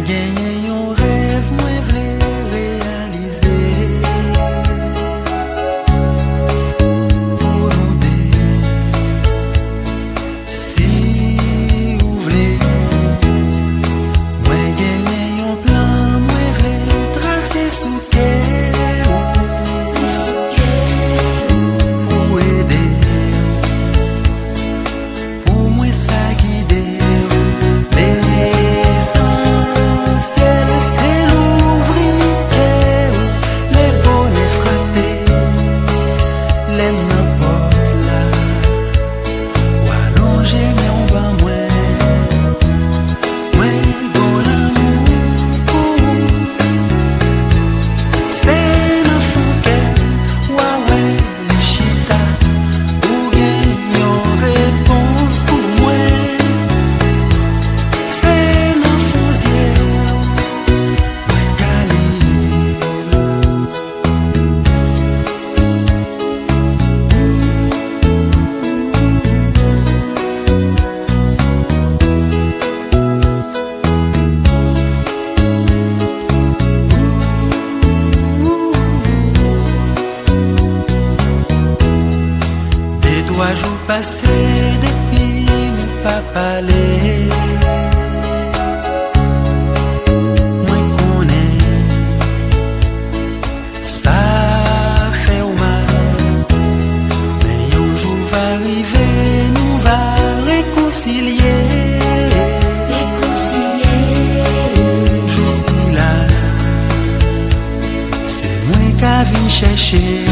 gagné un rêve, moi v'lais réaliser. Pour nous deux, si vous voulez, moi gagné un plan, moi v'lais tracer sous terre, pour aider, pour moi ça guider. L'essentiel c'est l'ouvrir, les bonnets frappés, les mains pauvres là, ou allonger mais on va moins bon l'amour. C'est un fouquet, ouais, les chita, ou gagne une réponse pour moi. Des 3 jours passés depuis nous pas parler. Moi qu'on est, ça fait au mal. Mais un jour va arriver, nous va réconcilier. Jour si là, c'est moi qui viens chercher.